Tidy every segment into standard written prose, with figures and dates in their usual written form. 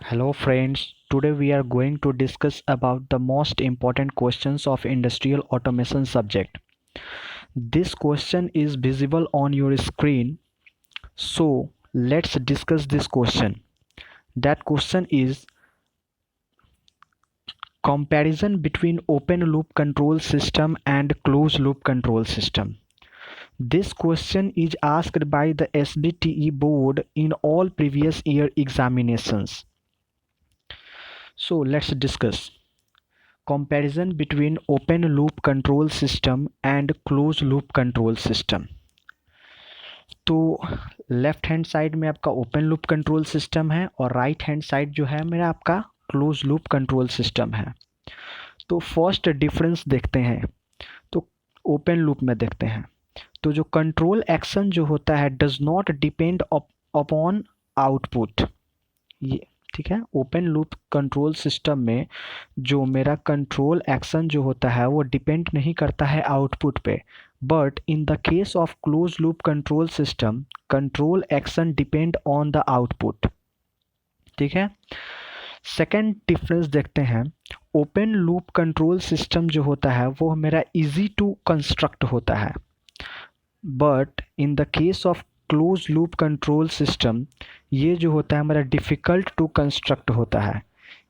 Hello friends, today we are going to discuss about the most important questions of industrial automation subject. This question is visible on your screen, so let's discuss this question. That question is comparison between open loop control system and closed loop control system. This question is asked by the SBTE board in all previous year examinations. So let's discuss. Comparison between open loop control system and closed loop control system. तो left hand side में आपका open loop control system है और right hand side जो है मेरा आपका close loop control system है। तो फर्स्ट डिफरेंस देखते हैं, तो ओपन लूप में देखते हैं। तो जो कंट्रोल एक्शन जो होता है does not depend upon output, ये ठीक है। ओपन लूप कंट्रोल सिस्टम में जो मेरा कंट्रोल एक्शन जो होता है वो डिपेंड नहीं करता है आउटपुट पे, but in the case of close loop control system control action depend on the output. ठीक है। सेकेंड डिफरेंस देखते हैं, ओपन लूप कंट्रोल सिस्टम जो होता है वो मेरा इजी टू कंस्ट्रक्ट होता है, but in the case of close loop control system ये जो होता है हमारा डिफ़िकल्ट टू कंस्ट्रक्ट होता है।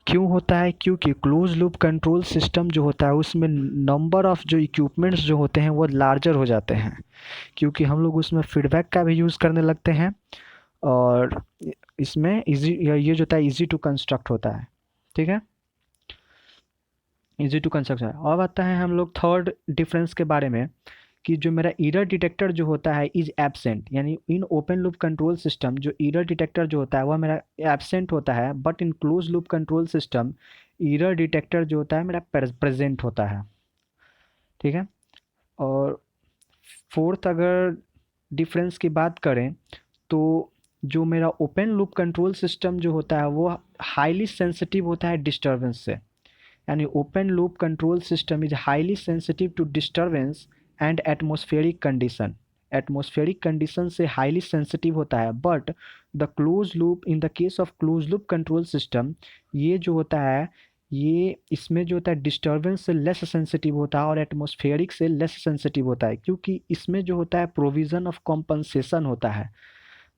क्यों होता है? क्योंकि क्लोज लूप कंट्रोल सिस्टम जो होता है उसमें नंबर ऑफ़ जो इक्विपमेंट्स जो होते हैं वो लार्जर हो जाते हैं, क्योंकि हम लोग उसमें फीडबैक का भी यूज़ करने लगते हैं और इसमें इजी ये जो होता है इजी टू कंस्ट्रक्ट होता है। ठीक है, इजी टू कंस्ट्रक्ट है। और आता है हम लोग थर्ड डिफरेंस के बारे में कि जो मेरा एरर डिटेक्टर जो होता है इज एब्सेंट, यानी in open loop control system जो एरर डिटेक्टर जो होता है वह मेरा एब्सेंट होता है, but in close loop control system error detector जो होता है मेरा प्रेजेंट होता है। ठीक है। और फोर्थ अगर डिफरेंस की बात करें तो जो मेरा ओपन लूप कंट्रोल सिस्टम जो होता है वो हाईली सेंसिटिव होता है डिस्टर्बेंस से, यानी open loop control system is highly sensitive to disturbance and atmospheric condition. Atmospheric condition से हाईली सेंसिटिव होता है, but the close loop in the case of close loop control system ये जो होता है ये इसमें जो होता है डिस्टर्बेंस से लेस सेंसिटिव होता है और एटमॉस्फेरिक से लेस सेंसिटिव होता है, क्योंकि इसमें जो होता है प्रोविज़न ऑफ कॉम्पनसेशन होता है,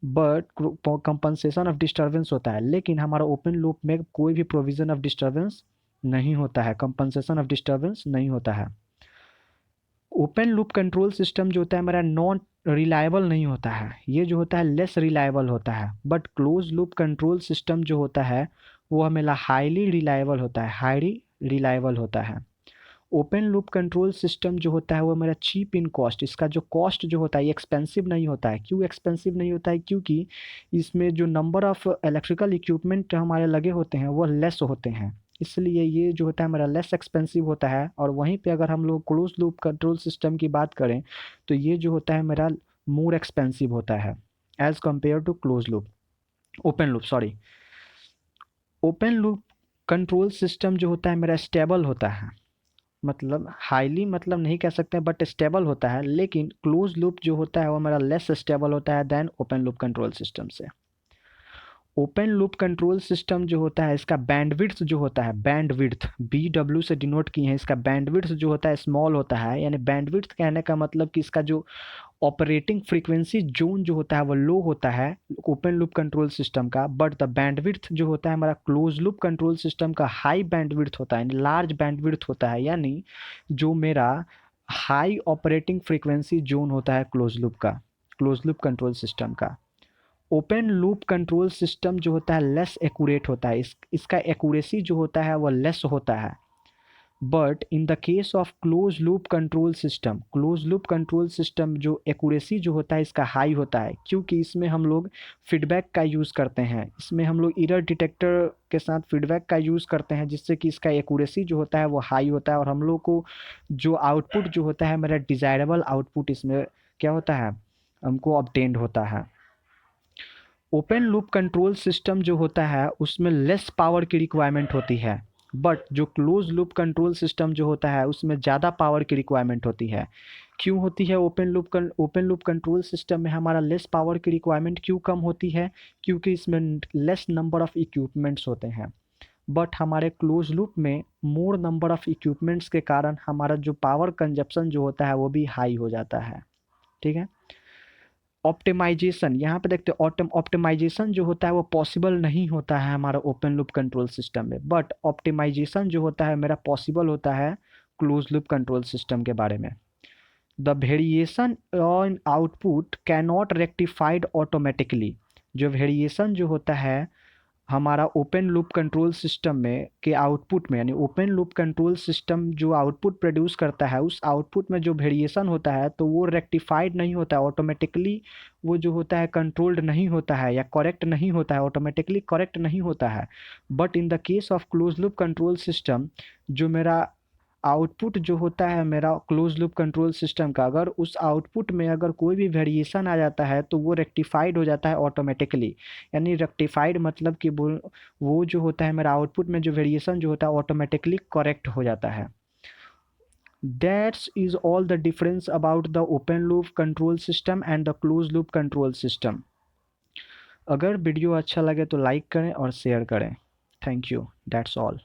बट कंपनसेशन ऑफ डिस्टर्बेंस होता है। लेकिन हमारा ओपन लूप में कोई भी प्रोविज़न ऑफ डिस्टर्बेंस नहीं होता है, कंपनसेशन ऑफ डिस्टर्बेंस नहीं होता है। ओपन लूप कंट्रोल सिस्टम जो होता है हमारा नॉन रिलायबल नहीं होता है, ये जो होता है लेस रिलायबल होता है, but close loop control system जो होता है वो हमें हाईली रिलायबल होता है, हाईली रिलायबल होता है। ओपन लूप कंट्रोल सिस्टम जो होता है वो मेरा चीप इन कॉस्ट, इसका जो कॉस्ट जो होता है ये एक्सपेंसिव नहीं होता है। क्यों एक्सपेंसिव नहीं होता है? क्योंकि इसमें जो नंबर ऑफ़ इलेक्ट्रिकल इक्विपमेंट हमारे लगे होते हैं वो लेस होते हैं, इसलिए ये जो होता है हमारा लेस एक्सपेंसिव होता है। और वहीं पे अगर हम लोग क्लोज लूप कंट्रोल सिस्टम की बात करें तो ये जो होता है मेरा मोर एक्सपेंसिव होता है as compare to close loop open loop sorry. Open loop control system जो होता है मेरा स्टेबल होता है, मतलब हाईली मतलब नहीं कह सकते बट स्टेबल होता है, लेकिन क्लोज लूप जो होता है वो हमारा लेस स्टेबल होता है then open loop control system से। ओपन लूप कंट्रोल सिस्टम जो होता है इसका बैंडविड्थ जो होता है, बैंडविड्थ BW से डिनोट किए हैं, इसका बैंडविड्थ जो होता है स्मॉल होता है, यानी बैंडविड्थ कहने का मतलब कि इसका जो ऑपरेटिंग फ्रीक्वेंसी जोन जो होता है वो लो होता है ओपन लूप कंट्रोल सिस्टम का, बट द बैंडविड्थ जो होता है हमारा क्लोज लूप कंट्रोल सिस्टम का हाई बैंडविड्थ होता है, लार्ज बैंडविड्थ होता है, यानी जो मेरा हाई ऑपरेटिंग फ्रीक्वेंसी जोन होता है क्लोज लूप का, क्लोज लूप कंट्रोल सिस्टम का। ओपन लूप कंट्रोल सिस्टम जो होता है लेस एक्यूरेट होता है, इसका एक्यूरेसी जो होता है वो लेस होता है, but in the case of close loop control system, close loop control system जो एक्यूरेसी जो होता है इसका हाई होता है, क्योंकि इसमें हम लोग फीडबैक का यूज़ करते हैं, इसमें हम लोग एरर डिटेक्टर के साथ फीडबैक का यूज़ करते हैं, जिससे कि इसका एक्यूरेसी जो होता है वो हाई होता है और हम लोग को जो आउटपुट जो होता है मेरा डिज़ायरेबल आउटपुट इसमें क्या होता है हमको ऑब्टेन्ड होता है। ओपन लूप कंट्रोल सिस्टम जो होता है उसमें लेस पावर की रिक्वायरमेंट होती है, बट जो क्लोज लूप कंट्रोल सिस्टम जो होता है उसमें ज़्यादा पावर की रिक्वायरमेंट होती है। क्यों होती है ओपन लूप कंट्रोल सिस्टम में हमारा लेस पावर की रिक्वायरमेंट क्यों कम होती है? क्योंकि इसमें लेस नंबर ऑफ इक्विपमेंट्स होते हैं। बट हमारे क्लोज लूप में मोर नंबर ऑफ इक्विपमेंट्स के कारण हमारा जो पावर कंजप्शन जो होता है वो भी हाई हो जाता है। ठीक है। ऑप्टिमाइजेशन, यहाँ पे देखते हैं ऑप्टिमाइजेशन जो होता है वो पॉसिबल नहीं होता है हमारा ओपन लूप कंट्रोल सिस्टम में, बट ऑप्टिमाइजेशन जो होता है मेरा पॉसिबल होता है क्लोज लूप कंट्रोल सिस्टम के बारे में। The variation on output can not rectified automatically. जो वेरिएशन जो होता है हमारा ओपन लूप कंट्रोल सिस्टम में के आउटपुट में, यानी ओपन लूप कंट्रोल सिस्टम जो आउटपुट प्रोड्यूस करता है उस आउटपुट में जो वेरिएशन होता है तो वो रेक्टिफाइड नहीं होता है ऑटोमेटिकली। वो जो होता है कंट्रोल्ड नहीं होता है या करेक्ट नहीं होता है, ऑटोमेटिकली करेक्ट नहीं होता है। But in the case of close loop control system, जो मेरा आउटपुट जो होता है मेरा क्लोज लूप कंट्रोल सिस्टम का, अगर उस आउटपुट में अगर कोई भी वेरिएशन आ जाता है तो वो रेक्टिफाइड हो जाता है ऑटोमेटिकली। यानी रेक्टिफाइड मतलब कि वो जो होता है मेरा आउटपुट में जो वेरिएशन जो होता है ऑटोमेटिकली करेक्ट हो जाता है। That's is all the difference about the open loop control system and the close loop control system. अगर वीडियो अच्छा लगे तो लाइक करें और शेयर करें। Thank you, that's all.